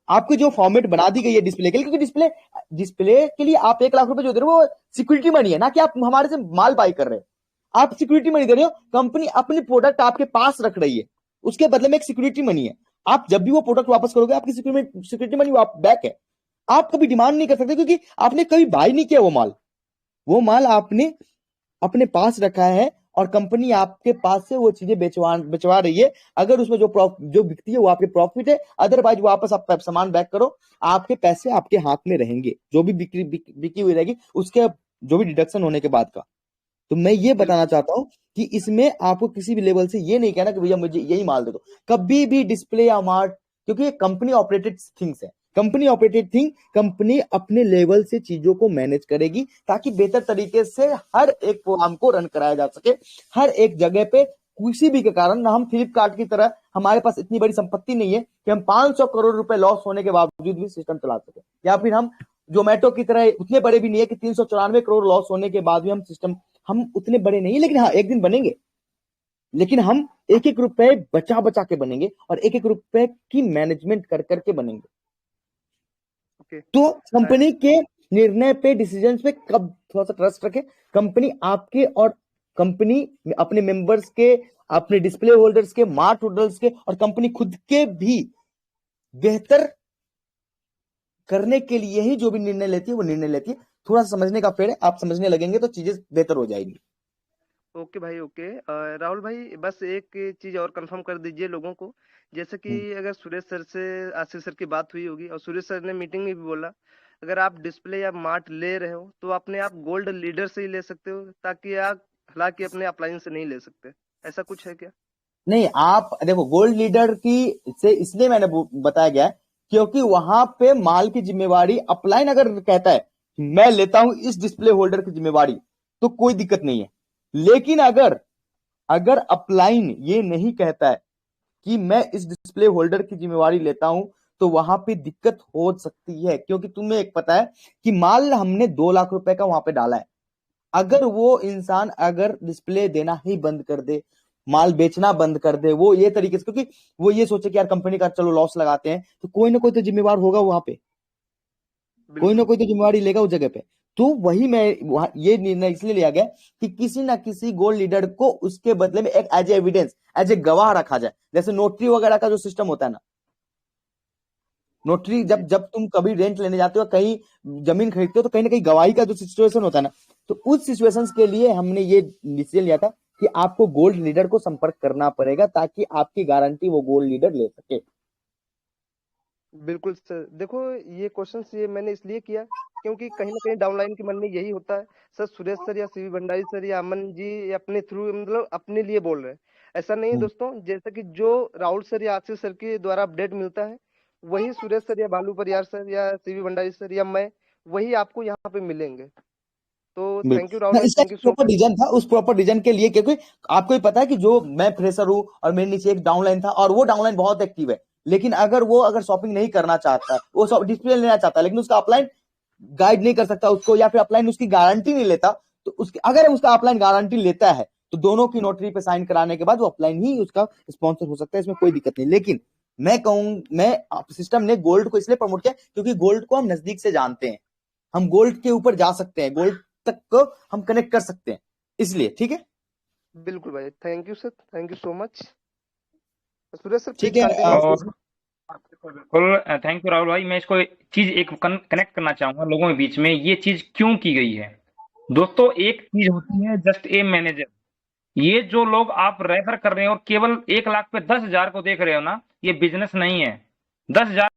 आपको जो फॉर्मेट बना दी गई है डिस्प्ले के लिए, क्योंकि डिस्प्ले डिस्प्ले के लिए आप 1 लाख रुपए जो दे रहे हो वो सिक्योरिटी मनी है, ना कि आप हमारे से माल बाय कर रहे हो। आप सिक्योरिटी मनी दे रहे हो, कंपनी अपनी प्रोडक्ट आपके पास रख रही है, उसके बदले में एक सिक्योरिटी मनी है। आप जब भी वो प्रोडक्ट वापस करोगे आपकी सिक्योरिटी मनी बैक है। आप कभी डिमांड नहीं कर सकते, क्योंकि आपने कभी बाय नहीं किया वो माल आपने अपने पास रखा है, और कंपनी आपके पास से वो चीजें बेचवा रही है। अगर उसमें जो बिकती है वो आपके प्रॉफिट है, अदरवाइज वापस आप सामान बैक करो, आपके पैसे आपके हाथ में रहेंगे। जो भी बिकी हुई रहेगी उसके जो भी डिडक्शन होने के बाद का। तो मैं ये बताना बिल्कुल। चाहता हूं कि इसमें आपको किसी भी लेवल से ये नहीं कहना कि भैया मुझे यही माल दे दो। कभी भी डिस्प्ले या मार्ट, क्योंकि ये कंपनी ऑपरेटेड थिंग्स है, कंपनी ऑपरेटेड थिंग, कंपनी अपने लेवल से चीजों को मैनेज करेगी ताकि बेहतर तरीके से हर एक प्रोग्राम को रन कराया जा सके। हर एक जगह पे किसी भी के कारण ना हम फ्लिपकार्ट की तरह, हमारे पास इतनी बड़ी संपत्ति नहीं है कि हम 500 करोड़ रुपए लॉस होने के बावजूद भी सिस्टम चला सके, या फिर हम जोमेटो की तरह उतने बड़े भी नहीं है कि 394 करोड़ लॉस होने के बाद भी हम सिस्टम, हम उतने बड़े नहीं, लेकिन हाँ एक दिन बनेंगे। लेकिन हम एक एक रुपए बचा बचा के बनेंगे और एक एक रुपए की मैनेजमेंट कर करके बनेंगे। ओके। तो कंपनी के निर्णय पे, डिसीजन पे कब थोड़ा सा ट्रस्ट रखें। कंपनी आपके, और कंपनी अपने मेंबर्स के, अपने डिस्प्ले होल्डर्स के, मार्ट होल्डर्स के, और कंपनी खुद के भी बेहतर करने के लिए ही जो भी निर्णय लेती है वो निर्णय लेती है। थोड़ा सा समझने का फेर है, आप समझने लगेंगे तो चीजें बेहतर हो जाएगी। ओके भाई, ओके। राहुल भाई, बस एक चीज और कंफर्म कर दीजिए लोगों को। जैसे कि अगर सुरेश सर से आशीष सर की बात हुई होगी, और सुरेश सर ने मीटिंग में भी बोला, अगर आप डिस्प्ले या मार्ट ले रहे हो तो अपने आप गोल्ड लीडर से ही ले सकते हो, ताकि आप हालांकि अपने अपलाइन से नहीं ले सकते। ऐसा कुछ है क्या? नहीं, आप देखो गोल्ड लीडर की से इसलिए मैंने बताया गया है, क्योंकि वहां पे माल की जिम्मेवारी अपलाइन अगर कहता है मैं लेता हूं इस डिस्प्ले होल्डर की जिम्मेवारी, तो कोई दिक्कत नहीं है। लेकिन अगर अगर अपलाइन ये नहीं कहता है कि मैं इस डिस्प्ले होल्डर की जिम्मेवारी लेता हूं, तो वहां पे दिक्कत हो सकती है, क्योंकि तुम्हें एक पता है कि माल हमने 2 लाख रुपए का वहां पे डाला है। अगर वो इंसान अगर डिस्प्ले देना ही बंद कर दे, माल बेचना बंद कर दे, वो ये तरीके से, क्योंकि वो ये सोचे कि यार कंपनी का चलो लॉस लगाते हैं, तो कोई ना कोई तो जिम्मेवार होगा वहां पे, कोई ना बिल्कुल। कोई तो जिम्मेवारी लेगा उस जगह पे। तो वही मैं वहां ये निर्णय इसलिए लिया गया कि किसी ना किसी गोल्ड लीडर को उसके बदले में एक एज एविडेंस, एज ए गवाह रखा जाए, जैसे नोटरी वगैरह का जो सिस्टम होता है ना। नोटरी जब जी। जब तुम कभी रेंट लेने जाते हो, कहीं जमीन खरीदते हो, तो कहीं ना कहीं गवाही का जो सिचुएशन होता है ना, तो उस सिचुएशंस के लिए हमने ये डिसीजन लिया था कि आपको गोल्ड लीडर को संपर्क करना पड़ेगा, ताकि आपकी गारंटी वो गोल्ड लीडर ले सके। बिल्कुल सर, देखो ये क्वेश्चन ये मैंने इसलिए किया क्योंकि कहीं ना कहीं डाउनलाइन के मन में यही होता है, सर सुरेश सर या सीवी भंडारी सर या अमन जी ये अपने थ्रू मतलब अपने लिए बोल रहे हैं। ऐसा नहीं है हम्म। दोस्तों, जैसे कि जो राहुल सर या आशीष सर के द्वारा अपडेट मिलता है, वही सुरेश सर या बालू परियार सर या सीवी भंडारी सर या मैं, वही आपको यहाँ पे मिलेंगे। तो थैंक यू बिल्कुल राहुल ना, भाई, इसका thank you so proper much. Reason था, उस प्रॉपर रीजन के लिए, क्योंकि आपको ही पता है कि जो मैं फ्रेशर हूं और मेरे नीचे एक डाउनलाइन था, और वो डाउनलाइन बहुत एक्टिव है, लेकिन अगर वो अगर शॉपिंग नहीं करना चाहता, वो डिस्प्ले लेना चाहता है, लेकिन उसका अपलाइन गाइड नहीं कर सकता उसको, या फिर अपलाइन उसकी गारंटी नहीं लेता, तो उसकी अगर उसका अपलाइन गारंटी लेता है, तो दोनों की नोटरी पे साइन कराने के बाद वो अपलाइन ही उसका स्पॉन्सर हो सकता है, इसमें कोई दिक्कत नहीं। लेकिन मैं कहूं, मैं सिस्टम ने गोल्ड को इसलिए प्रमोट किया क्योंकि गोल्ड को हम नजदीक से जानते हैं, हम गोल्ड के ऊपर जा सकते हैं, गोल्ड तक को हम कनेक्ट कर सकते हैं, इसलिए ठीक है। बिल्कुल भाई, thank you sir, thank you so much. Suresh sir ठीक प्लीज है कंटिन्यू। और बिल्कुल थैंक यू राहुल भाई। मैं इसको एक चीज एक कनेक्ट करना चाहूंगा लोगों के बीच में, ये चीज क्यों की गई है। दोस्तों एक चीज होती है जस्ट ए मैनेजर, ये जो लोग आप रेफर कर रहे हो और केवल 1 लाख पे 10,000 को देख रहे हो ना, ये बिजनेस नहीं है। 10,000